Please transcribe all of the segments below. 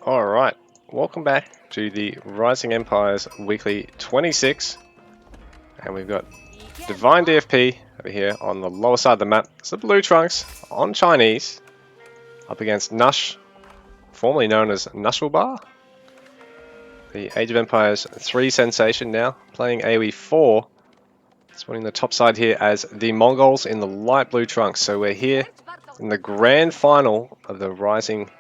Alright, welcome back to the Rising Empires Weekly 26. And we've got Divine DFP over here on the lower side of the map. It's the Blue Trunks on Chinese, up against Nush, formerly known as Nushulbar. The Age of Empires 3 sensation now, playing AoE 4. Spawning the top side here as the Mongols in the light blue trunks. So we're here in the grand final of the Rising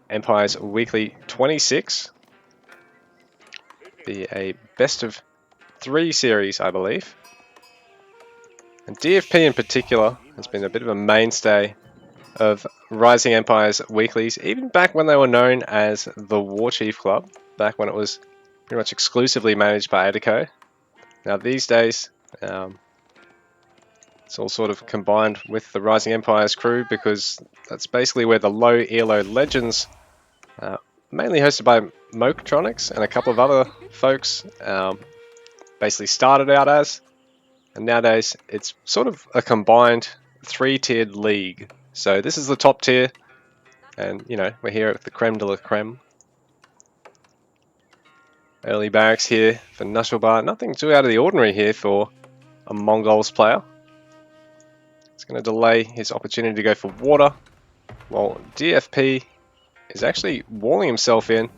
Empires Weekly 26. Be a best of 3 series, I believe. And DFP in particular has been a bit of a mainstay of Rising Empires Weeklies, even back when they were known as the War Chief Club, back when it was pretty much exclusively managed by Adiko. Now these days, it's all sort of combined with the Rising Empires crew, because that's basically where the low ELO legends, mainly hosted by Moketronics and a couple of other folks, basically started out as. And nowadays it's sort of a combined 3-tiered league. So this is the top tier, and you know, we're here at the creme de la creme. Early barracks here for Nushulbar. Nothing too out of the ordinary here for a Mongols player. It's going to delay his opportunity to go for water, while DFP is actually walling himself in.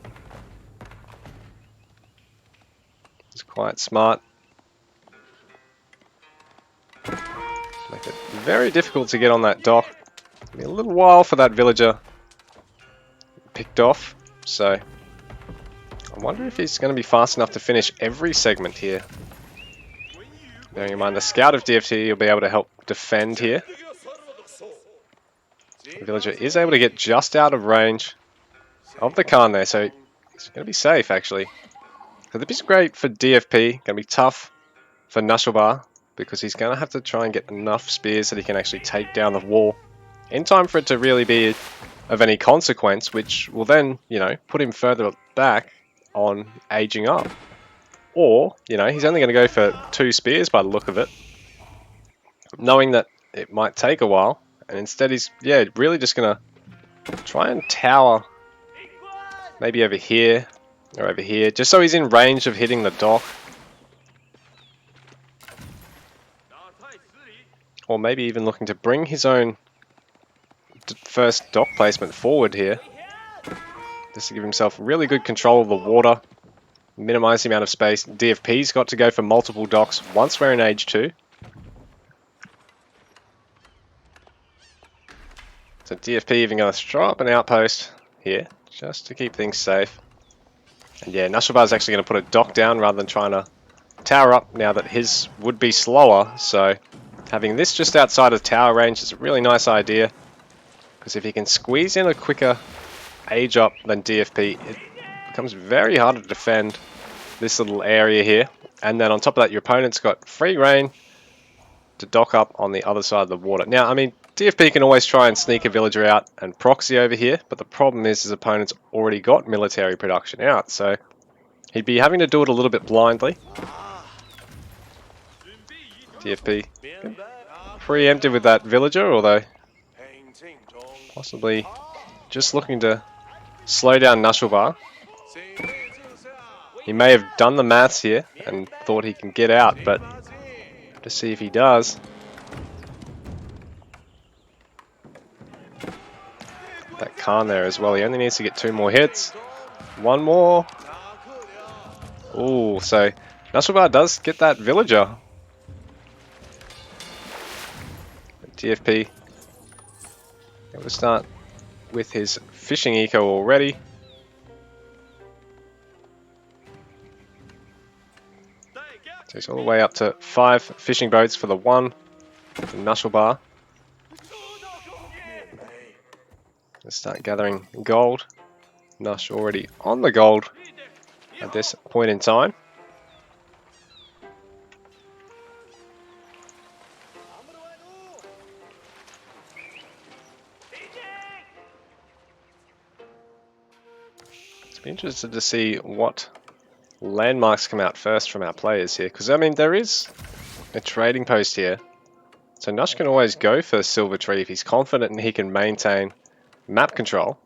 It's quite smart. Make it very difficult to get on that dock. It'll be a little while for that villager picked off, so I wonder if he's going to be fast enough to finish every segment here. Bearing in mind the scout of DFT will be able to help defend here. The villager is able to get just out of range of the Khan there, so he's going to be safe actually. So this is great for DFP, going to be tough for Nushulbar, because he's going to have to try and get enough spears that he can actually take down the wall in time for it to really be of any consequence, which will then, you know, put him further back on aging up. Or, you know, he's only going to go for 2 spears by the look of it, knowing that it might take a while, and instead he's, yeah, really just going to try and tower maybe over here or over here, just so he's in range of hitting the dock. Or maybe even looking to bring his own first dock placement forward here, just to give himself really good control of the water, minimize the amount of space. DFP's got to go for multiple docks once we're in Age 2. So DFP even going to throw up an outpost here, just to keep things safe. And yeah, Nushulbar's actually going to put a dock down rather than trying to tower up, now that his would be slower. So having this just outside of tower range is a really nice idea, because if he can squeeze in a quicker age up than DFP, it becomes very hard to defend this little area here. And then on top of that, your opponent's got free reign to dock up on the other side of the water. Now, I mean, DFP can always try and sneak a villager out and proxy over here, but the problem is his opponent's already got military production out, so he'd be having to do it a little bit blindly. DFP preempted with that villager, although possibly just looking to slow down Nushulbar. He may have done the maths here and thought he can get out, but to see if he does. That Khan there as well, he only needs to get 2 more hits. 1 more. Ooh, so Nushulbar does get that villager. DFP going to start with his fishing eco already. So he's all the way up to 5 fishing boats for the 1 from Nushulbar. Let's start gathering gold. Nush already on the gold at this point in time. It's be interested to see what landmarks come out first from our players here, because I mean, there is a trading post here, so Nush can always go for Silver Tree if he's confident and he can maintain map control.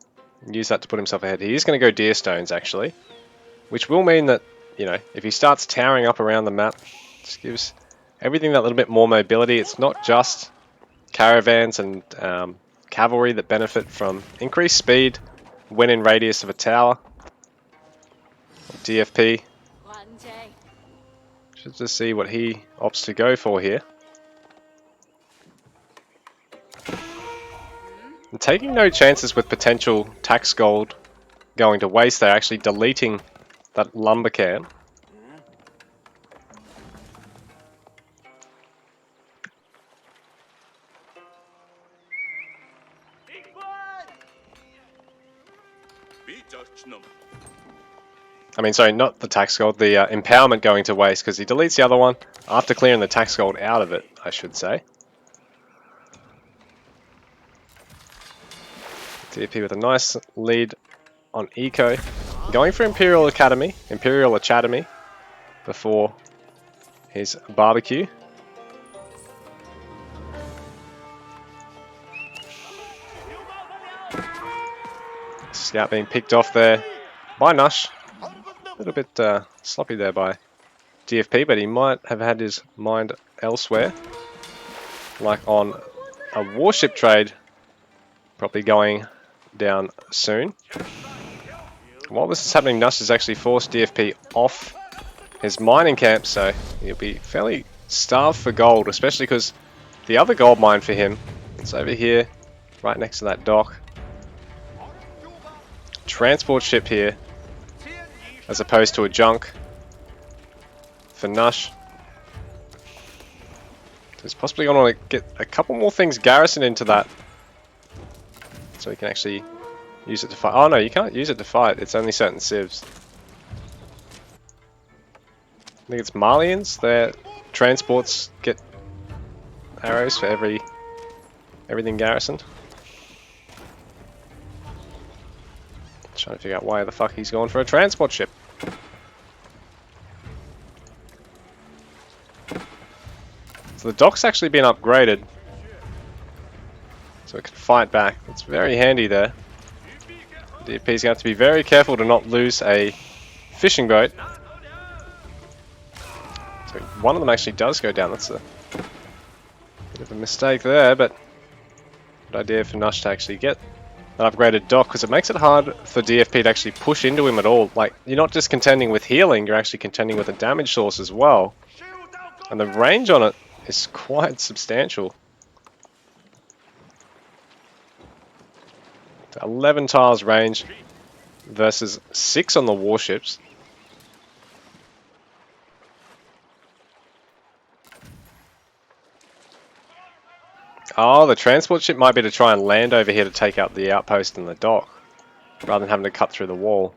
Use that to put himself ahead. He is going to go Deer Stones, actually. Which will mean that, you know, if he starts towering up around the map, just gives everything that little bit more mobility. It's not just caravans and cavalry that benefit from increased speed when in radius of a tower. DFP. Should just see what he opts to go for here. And taking no chances with potential tax gold going to waste. They're actually deleting that lumber camp. I mean, sorry, not the tax gold, the empowerment going to waste, because he deletes the other one after clearing the tax gold out of it, I should say. DP with a nice lead on Eco. Going for Imperial Academy before his barbecue. Scout being picked off there by Nush. A little bit sloppy there by DFP, but he might have had his mind elsewhere, like on a warship trade probably going down soon. While this is happening, Nush has actually forced DFP off his mining camp, so he'll be fairly starved for gold, especially because the other gold mine for him is over here, right next to that dock. Transport ship here, as opposed to a junk for Nush. So he's possibly going to want to get a couple more things garrisoned into that, so he can actually use it to fight. Oh no, you can't use it to fight. It's only certain civs. I think it's Malians. Their transports get arrows for everything garrisoned. Trying to figure out why the fuck he's going for a transport ship. So the dock's actually been upgraded, so it can fight back. It's very handy there. DP's going to have to be very careful to not lose a fishing boat. So one of them actually does go down. That's a bit of a mistake there, but good idea for Nush to actually get an upgraded dock, because it makes it hard for DFP to actually push into him at all. Like, you're not just contending with healing, you're actually contending with a damage source as well. And the range on it is quite substantial. 11 tiles range versus 6 on the warships. Oh, the transport ship might be to try and land over here to take out the outpost and the dock, rather than having to cut through the wall.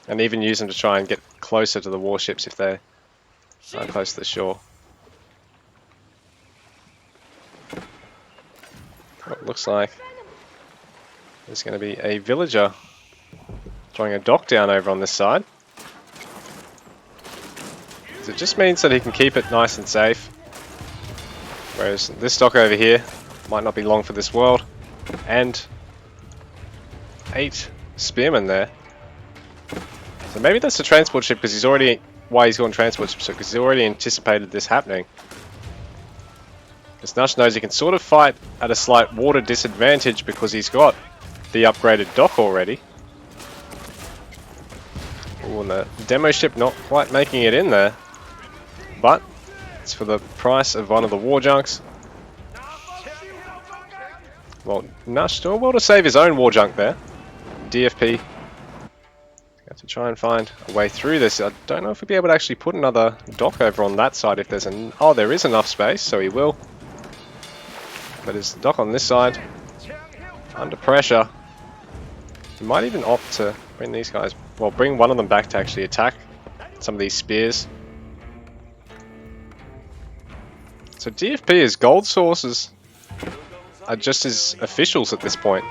And even use them to try and get closer to the warships if they're close to the shore. It looks like there's going to be a villager throwing a dock down over on this side. So it just means that he can keep it nice and safe. Whereas this dock over here might not be long for this world. And 8 spearmen there. So maybe that's the transport ship, because he's already... Why he's going transport ship, because he's already anticipated this happening. Because Nush knows he can sort of fight at a slight water disadvantage because he's got the upgraded dock already. Ooh, and the demo ship not quite making it in there. But it's for the price of one of the war junks. Well, Nush doing well to save his own war junk there. DFP have to try and find a way through this. I don't know if we'll be able to actually put another dock over on that side if there's an... Oh, there is enough space, so he will. But his dock on this side, under pressure. He might even opt to bring these guys... Well, bring one of them back to actually attack some of these spears. So DFP, his gold sources are just his officials at this point.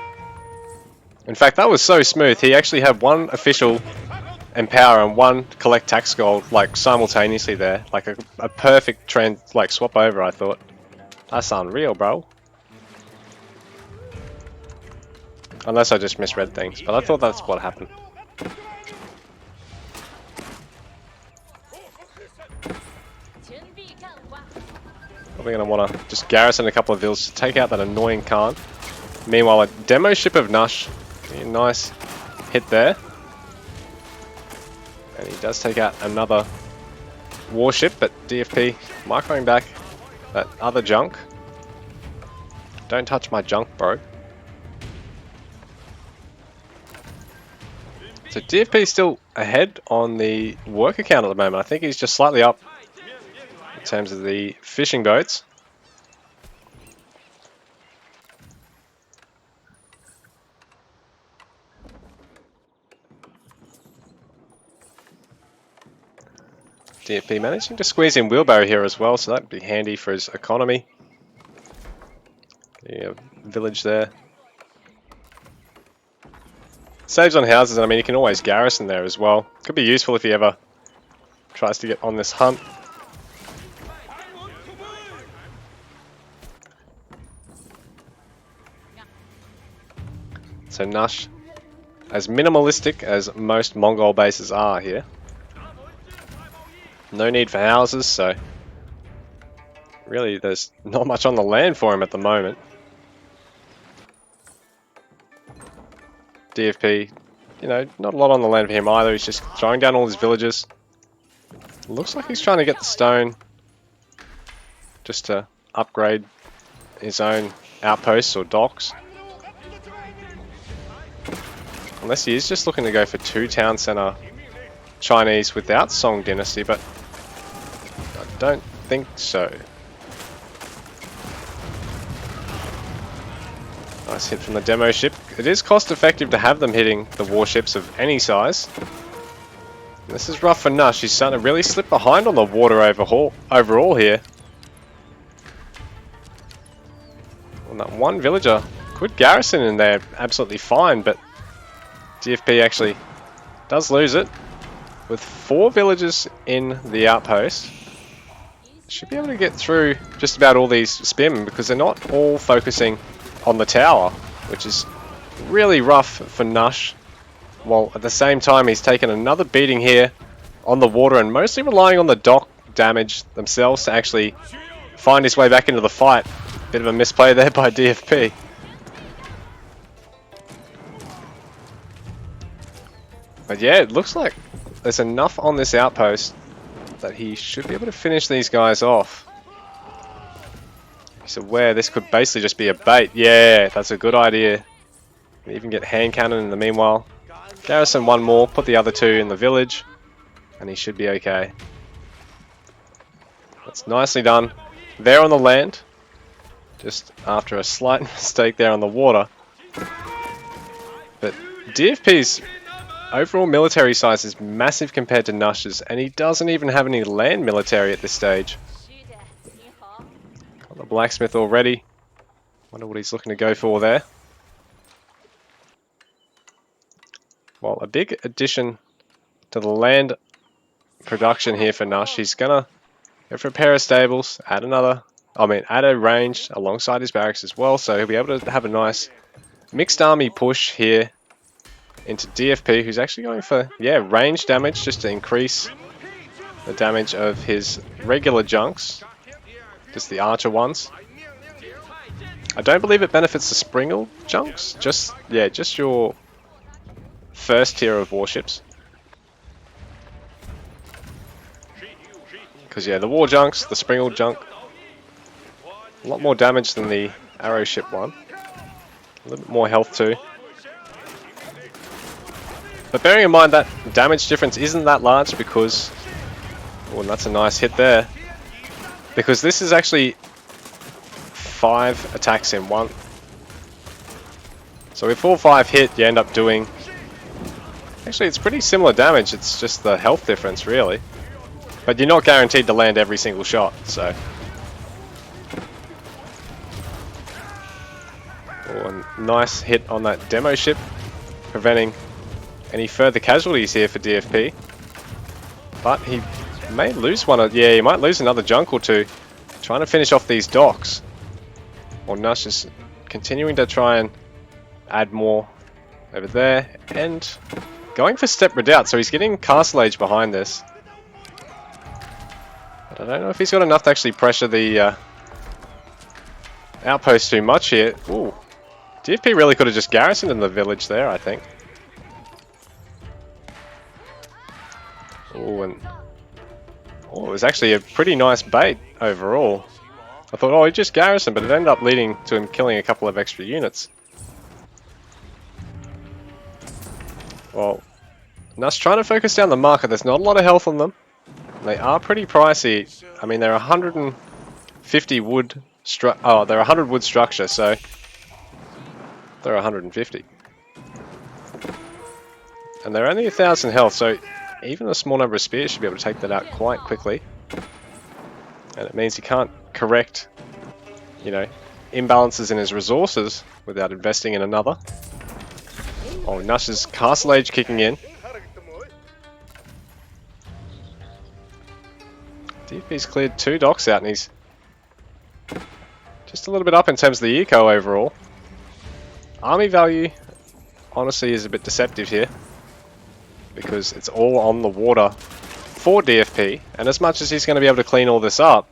In fact, that was so smooth. He actually had one official empower and one collect tax gold, like, simultaneously there. Like a perfect trend, like, swap over, I thought. That's unreal, bro. Unless I just misread things, but I thought that's what happened. Probably going to want to just garrison a couple of vills to take out that annoying Khan. Meanwhile, a demo ship of Nush. A nice hit there. And he does take out another warship, but DFP microing back that other junk. Don't touch my junk, bro. So DFP is still ahead on the worker count at the moment. I think he's just slightly up in terms of the fishing boats. DFP managing to squeeze in wheelbarrow here as well, so that'd be handy for his economy. Yeah, village there. Saves on houses, and I mean, you can always garrison there as well. Could be useful if he ever tries to get on this hunt. So Nush, as minimalistic as most Mongol bases are here. No need for houses, so really there's not much on the land for him at the moment. DFP, you know, not a lot on the land for him either. He's just throwing down all his villages. Looks like he's trying to get the stone just to upgrade his own outposts or docks. Unless he is just looking to go for 2 town center Chinese without Song Dynasty, but I don't think so. Nice hit from the demo ship. It is cost effective to have them hitting the warships of any size. This is rough for Nush. He's starting to really slip behind on the water overall here. And that one villager could garrison in there absolutely fine, but DFP actually does lose it. With 4 villagers in the outpost, should be able to get through just about all these spearmen because they're not all focusing on the tower, which is really rough for Nush. While at the same time he's taken another beating here on the water and mostly relying on the dock damage themselves to actually find his way back into the fight. Bit of a misplay there by DFP. But yeah, it looks like there's enough on this outpost that he should be able to finish these guys off. He's aware this could basically just be a bait. Yeah, that's a good idea. Even get hand cannon in the meanwhile. Garrison 1 more, put the other 2 in the village, and he should be okay. That's nicely done. There on the land, just after a slight mistake there on the water. But DFP's overall military size is massive compared to Nush's, and he doesn't even have any land military at this stage. Got the blacksmith already. Wonder what he's looking to go for there. Well, a big addition to the land production here for Nush. He's gonna go for a pair of stables, add a range alongside his barracks as well, so he'll be able to have a nice mixed army push here into DFP, who's actually going for, yeah, range damage just to increase the damage of his regular junks, just the archer ones. I don't believe it benefits the Springle junks, just your first tier of warships. Because yeah, the war junks, the Springle junk, a lot more damage than the arrow ship one. A little bit more health too. But bearing in mind that damage difference isn't that large because... Oh, and that's a nice hit there. Because this is actually 5 attacks in 1. So if all 5 hit, you end up doing... Actually, it's pretty similar damage, it's just the health difference, really. But you're not guaranteed to land every single shot, so... Oh, a nice hit on that demo ship, preventing any further casualties here for DFP. But he may lose one, yeah, he might lose another junk or 2, trying to finish off these docks. Or Nush is continuing to try and add more over there, and going for Step Redoubt, so he's getting Castle Age behind this. But I don't know if he's got enough to actually pressure the outpost too much here. Ooh, DFP really could have just garrisoned in the village there, I think. Ooh, and it was actually a pretty nice bait overall. I thought, oh, he just garrisoned, but it ended up leading to him killing a couple of extra units. Well, Nush trying to focus down the market. There's not a lot of health on them. They are pretty pricey. I mean, they're 150 wood. They're 100 wood structure, so they're 150. And they're only 1,000 health, so even a small number of spears should be able to take that out quite quickly. And it means he can't correct, you know, imbalances in his resources without investing in another. Oh, Nush's Castle Age kicking in. DFP's cleared 2 docks out and he's just a little bit up in terms of the eco overall. Army value, honestly, is a bit deceptive here because it's all on the water for DFP, and as much as he's going to be able to clean all this up,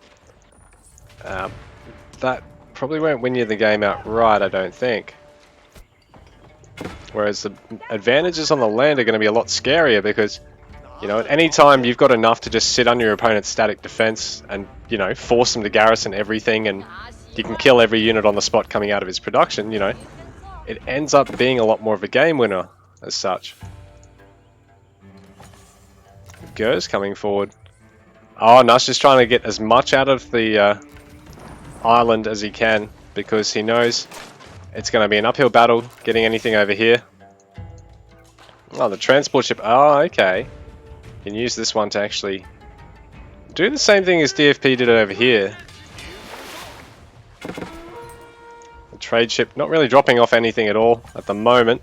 that probably won't win you the game outright, I don't think. Whereas the advantages on the land are going to be a lot scarier because, you know, at any time you've got enough to just sit on your opponent's static defense and, you know, force them to garrison everything, and you can kill every unit on the spot coming out of his production, you know. It ends up being a lot more of a game winner as such. Gur's coming forward. Oh, Nush is trying to get as much out of the island as he can because he knows it's going to be an uphill battle getting anything over here. Oh, the transport ship. Oh, okay. You can use this one to actually do the same thing as DFP did over here. The trade ship not really dropping off anything at all at the moment.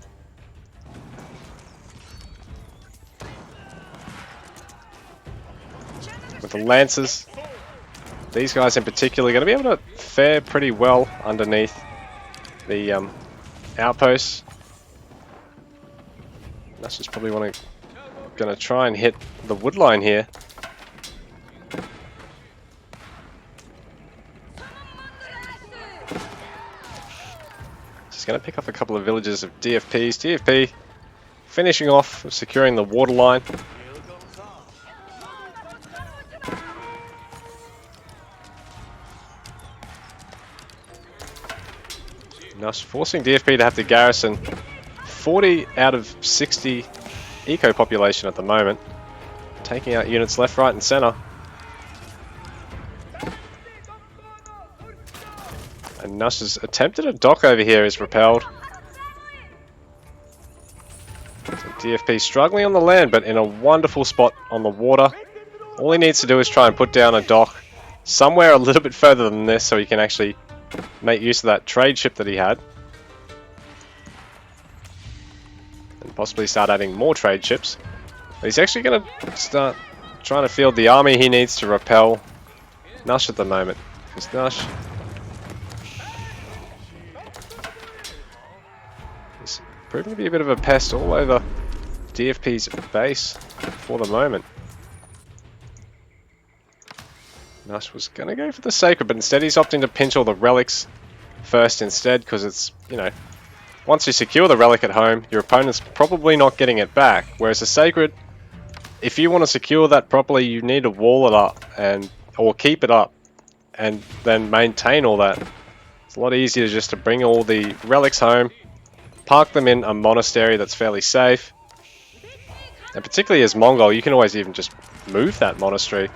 With the Lancers, these guys in particular are going to be able to fare pretty well underneath the outposts. That's just probably going to try and hit the wood line here. Just going to pick up a couple of villages of DFPs. DFP finishing off securing the water line. Nush forcing DFP to have to garrison 40 out of 60 eco population at the moment, taking out units left, right and center. And Nush's attempted a dock over here is repelled. So DFP struggling on the land but in a wonderful spot on the water. All he needs to do is try and put down a dock somewhere a little bit further than this so he can actually make use of that trade ship that he had. And possibly start adding more trade ships. But he's actually going to start trying to field the army he needs to repel Nush at the moment. Because Nush is proving to be a bit of a pest all over DFP's base for the moment. Nush was going to go for the Sacred, but instead he's opting to pinch all the relics first instead, because it's, you know, once you secure the relic at home, your opponent's probably not getting it back. Whereas the Sacred, if you want to secure that properly, you need to wall it up or keep it up and then maintain all that. It's a lot easier just to bring all the relics home, park them in a monastery that's fairly safe. And particularly as Mongol, you can always even just move that monastery.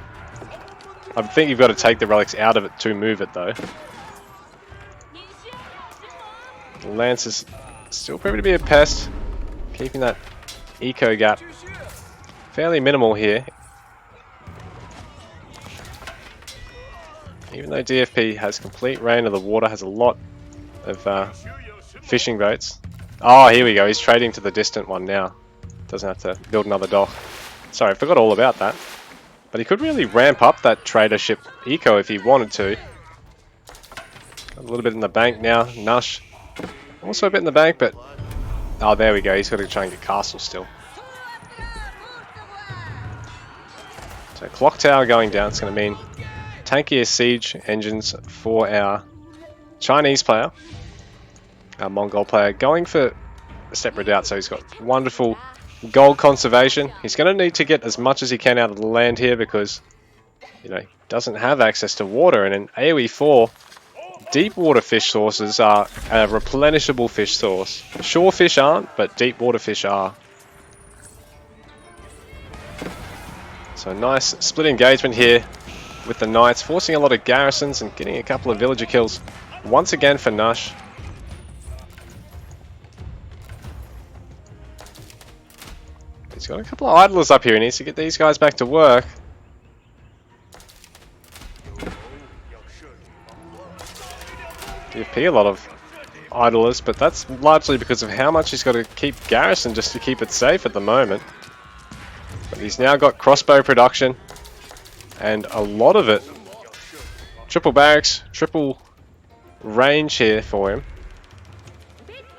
I think you've got to take the relics out of it to move it though. The Lance is still proving to be a pest, keeping that eco gap fairly minimal here. Even though DFP has complete reign of the water, has a lot of fishing boats. Oh, here we go, he's trading to the distant one now. Doesn't have to build another dock. Sorry, I forgot all about that. But he could really ramp up that trader ship eco if he wanted to. Got a little bit in the bank now. Nush also a bit in the bank, but Oh, there we go. He's got to try and get castle still. So clock tower going down. It's going to mean tankier siege engines for our Chinese player. Our Mongol player going for a step redoubt. So he's got wonderful gold conservation. He's going to need to get as much as he can out of the land here because, you know, he doesn't have access to water. And in AoE 4, deep water fish sources are a replenishable fish source. Shore fish aren't, but deep water fish are. So nice split engagement here with the Knights, forcing a lot of garrisons and getting a couple of villager kills once again for Nush. He's got a couple of idlers up here. He needs to get these guys back to work. DFP a lot of idlers, but that's largely because of how much he's got to keep garrison just to keep it safe at the moment. But he's now got crossbow production, and a lot of it. Triple barracks, triple range here for him.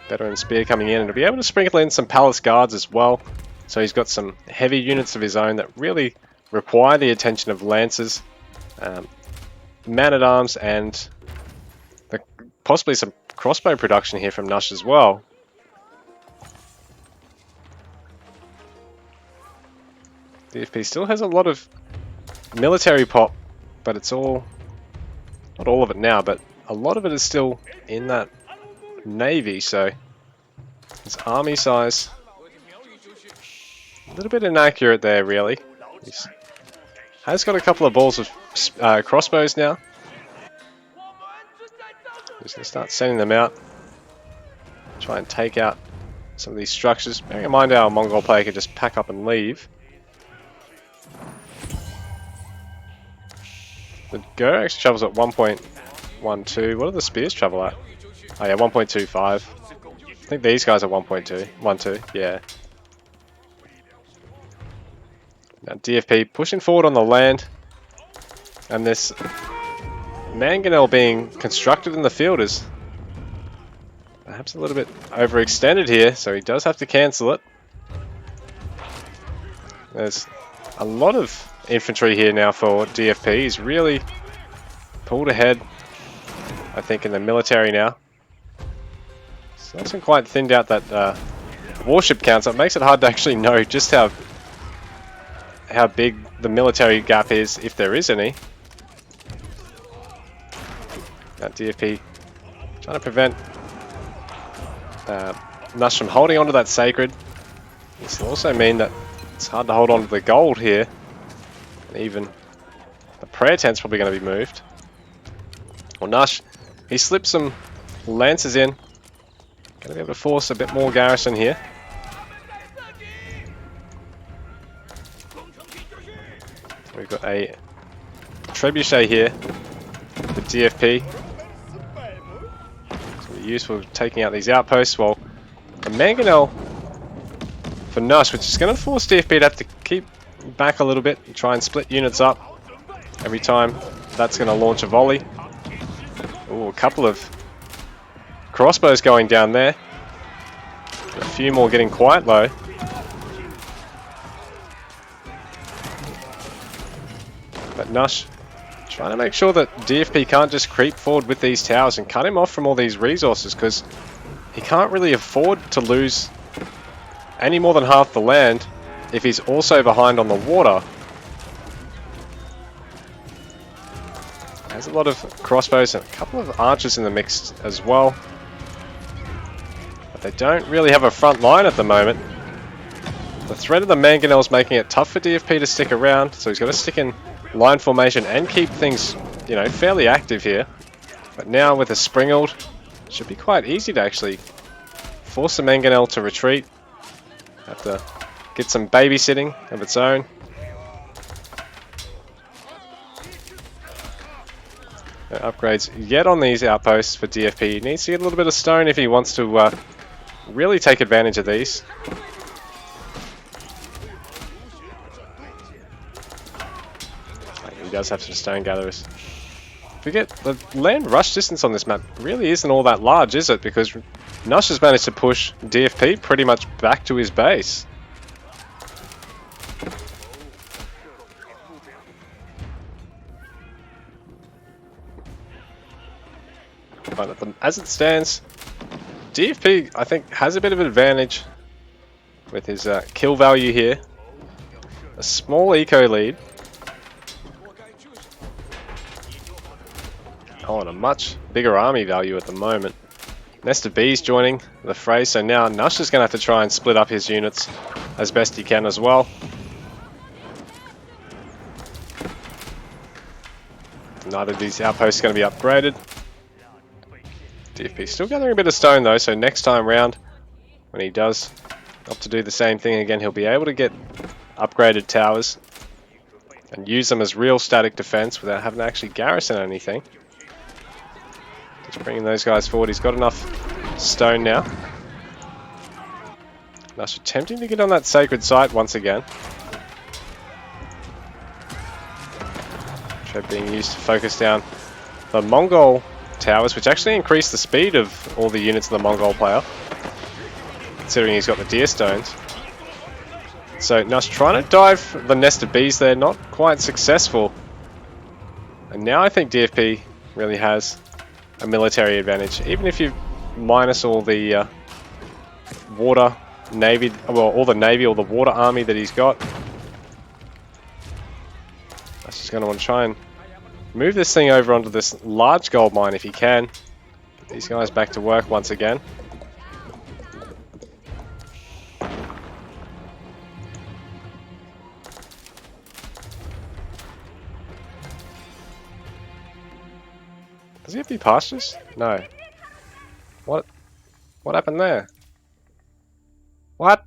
Veteran spear coming in, and to be able to sprinkle in some palace guards as well. So he's got some heavy units of his own that really require the attention of lancers, man-at-arms, and possibly some crossbow production here from Nush as well. DFP still has a lot of military pop, but it's all, not all of it now, but a lot of it is still in that navy, so his army size, a little bit inaccurate there really. He has got a couple of balls of crossbows now. Just going to start sending them out. Try and take out some of these structures. Bearing in mind our Mongol player could just pack up and leave. The Gur actually travels at 1.12. What do the spears travel at? Oh yeah, 1.25. I think these guys are 1.2. Yeah. Now DFP pushing forward on the land. And this Mangonel being constructed in the field is perhaps a little bit overextended here, so he does have to cancel it. There's a lot of infantry here now for DFP. He's really pulled ahead, I think, in the military now. So hasn't quite thinned out that warship count, so it makes it hard to actually know just how big the military gap is, if there is any. Now DFP trying to prevent Nush from holding onto that sacred. This will also mean that it's hard to hold on to the gold here. And even the prayer tent's probably going to be moved. Well, Nush, he slipped some lancers in. Going to be able to force a bit more garrison here. We've got a trebuchet here for DFP. Useful taking out these outposts, while the Mangonel for Nush, which is going to force DFP to have to keep back a little bit and try and split units up every time that's going to launch a volley. Ooh, a couple of crossbows going down there. A few more getting quite low. But Nush trying to make sure that DFP can't just creep forward with these towers and cut him off from all these resources, because he can't really afford to lose any more than half the land if he's also behind on the water. There's a lot of crossbows and a couple of archers in the mix as well. But they don't really have a front line at the moment. The threat of the Mangonel is making it tough for DFP to stick around, so he's got to stick in line formation and keep things, you know, fairly active here. But now with a Springald, it should be quite easy to actually force the Mangonel to retreat. Have to get some babysitting of its own. No upgrades yet on these outposts for DFP. He needs to get a little bit of stone if he wants to really take advantage of these. He does have some stone gatherers. Forget the land rush distance on this map really isn't all that large, is it? Because Nush has managed to push DFP pretty much back to his base. But as it stands, DFP, I think, has a bit of an advantage with his kill value here. A small eco lead. Oh, and a much bigger army value at the moment. Nest of Bees joining the fray, so now Nush is going to have to try and split up his units as best he can as well. Neither of these outposts are going to be upgraded. DFP still gathering a bit of stone though, so next time round, when he does opt to do the same thing again, he'll be able to get upgraded towers and use them as real static defense without having to actually garrison anything. Just bringing those guys forward. He's got enough stone now. Nush attempting to get on that sacred site once again. Trev being used to focus down the Mongol towers, which actually increase the speed of all the units of the Mongol player, considering he's got the deer stones. So Nush trying to dive the Nest of Bees there, not quite successful. And now I think DFP really has a military advantage, even if you minus all the water navy, well, all the navy or the water army that he's got. That's just going to want to try and move this thing over onto this large gold mine if he can. Get these guys back to work once again. Does he have bee pastures? No. What happened there? What?